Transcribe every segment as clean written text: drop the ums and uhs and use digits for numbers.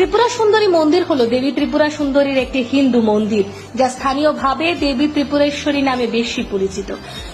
ত্রিপুরা সুন্দরী মন্দির হলো দেবী ত্রিপুরা সুন্দরীর একটি হিন্দু মন্দির, যা স্থানীয়ভাবে দেবী ত্রিপুরেশ্বরী নামে বেশি পরিচিত।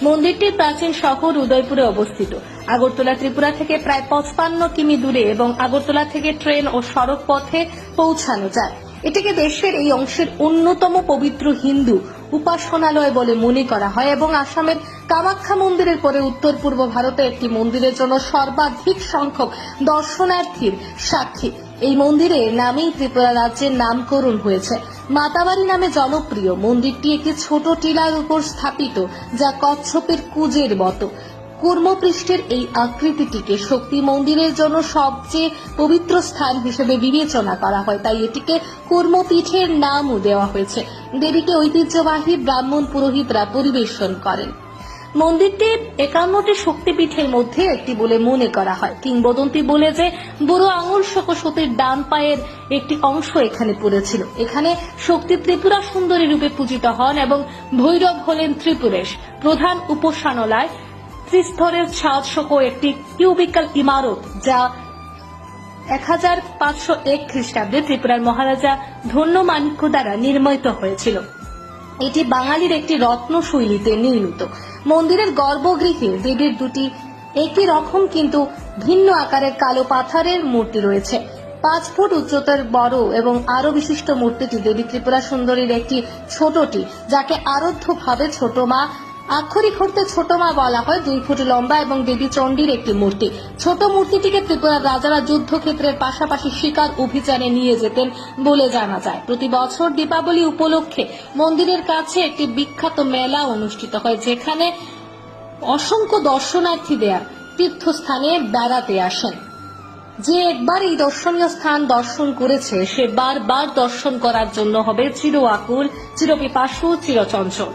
মন্দিরটি প্রাচীন শহর উদয়পুরে অবস্থিত। আগরতলা ত্রিপুরা থেকে প্রায় 55 কিমি দূরে এবং আগরতলা থেকে ট্রেন ও সড়ক পথে পৌঁছানো যায়। এটিকে দেশের এই অংশের অন্যতম পবিত্র হিন্দু উপাসনালয় বলে মনে করা হয় এবং আসামের কামাখ্যা মন্দিরের পরে উত্তর পূর্ব ভারতে একটি মন্দিরের জন্য সর্বাধিক সংখ্যক দর্শনার্থীর সাক্ষী। এই মন্দিরের নামেই ত্রিপুরা রাজ্যের নামকরণ হয়েছে। মাতাবাড়ি নামে জনপ্রিয় মন্দিরটি একটি ছোট টিলার উপর স্থাপিত, যা কচ্ছপের কুজের মতো। কূর্মপৃষ্ঠের এই আকৃতিটিকে শক্তি মন্দিরের জন্য সবচেয়ে পবিত্র স্থান হিসেবে বিবেচনা করা হয়, তাই এটিকে কূর্মপীঠের নামও দেওয়া হয়েছে। দেবীকে ঐতিহ্যবাহী ব্রাহ্মণ পুরোহিতরা পরিবেশন করেন। মন্দিরটি 51টি শক্তিপীঠের মধ্যে একটি বলে মনে করা হয়। কিংবদন্তি বলে যে বুড়ো আঙুল সহ সতীর ডান পায়ের একটি অংশ এখানে পড়েছিল। এখানে শক্তি ত্রিপুরা সুন্দরী রূপে পূজিত হন এবং ভৈরব হলেন ত্রিপুরেশ। প্রধান উপাসনালয় ত্রিস্তরের ছাদ সহ একটি কিউবিক্যাল ইমারত, যা 1501 খ্রিস্টাব্দে ত্রিপুরার মহারাজা ধন্যমাণিক্য দ্বারা নির্মিত হয়েছিল। এটি বাঙালির একটি রত্ন শৈলীতে নির্মিত। মন্দিরের গর্ভগৃহে দেবীর দুটি একই রকম কিন্তু ভিন্ন আকারের কালো পাথরের মূর্তি রয়েছে। 5 ফুট উচ্চতার বড় এবং আরো বিশিষ্ট মূর্তিটি দেবী ত্রিপুরা সুন্দরীর একটি ছোটটি, যাকে আরাধ্যভাবে ছোট মা, আক্ষরিক অর্থে ছোট মা বলা হয়, 2 ফুট লম্বা এবং দেবী চণ্ডীর একটি মূর্তি। ছোট মূর্তিটিকে ত্রিপুরার রাজারা যুদ্ধক্ষেত্রের পাশাপাশি শিকার অভিযানে নিয়ে যেতেন বলে জানা যায়। প্রতি বছর দীপাবলি উপলক্ষে মন্দিরের কাছে একটি বিখ্যাত মেলা অনুষ্ঠিত হয়, যেখানে অসংখ্য দর্শনার্থীদের তীর্থস্থানে বেড়াতে আসেন। যে একবার এই দর্শনীয় স্থান দর্শন করেছে সে বারবার দর্শন করার জন্য হবে চির আকুল, চিরপিপাসু, চিরচঞ্চল।